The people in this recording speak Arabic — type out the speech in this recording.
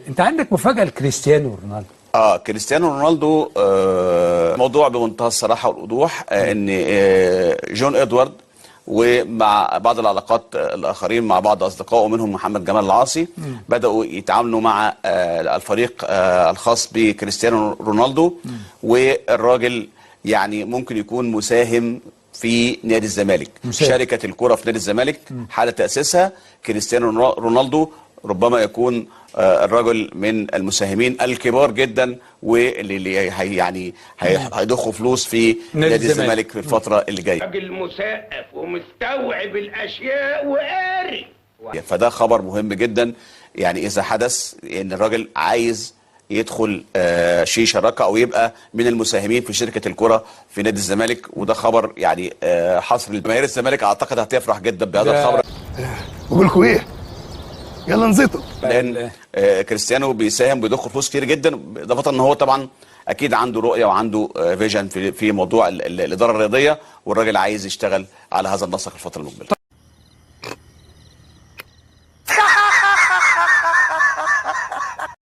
انت عندك مفاجاه لكريستيانو رونالدو. كريستيانو رونالدو موضوع بمنتهى الصراحه والوضوح، ان جون ادوارد ومع بعض العلاقات الاخرين مع بعض اصدقائه منهم محمد جمال العاصي بداوا يتعاملوا مع الفريق الخاص بكريستيانو رونالدو، والراجل يعني ممكن يكون مساهم في نادي الزمالك. شركه الكره في نادي الزمالك حال تاسيسها كريستيانو رونالدو ربما يكون الرجل من المساهمين الكبار جدا، واللي يعني هيضخوا فلوس في نادي الزمالك في الفتره اللي جايه. راجل مثقف ومستوعب الاشياء وقاري، فده خبر مهم جدا. يعني اذا حدث ان الراجل عايز يدخل شيء شراكه او يبقى من المساهمين في شركه الكره في نادي الزمالك، وده خبر يعني حصر لجماهير الزمالك، اعتقد هتفرح جدا بهذا الخبر. بقول لكم ايه، يلا نزيطوا، لان كريستيانو بيساهم بيضخ فلوس كتير جدا، اضافه ان هو طبعا اكيد عنده رؤيه وعنده فيجن في موضوع الاداره الرياضيه، والراجل عايز يشتغل على هذا النسق الفتره المقبله.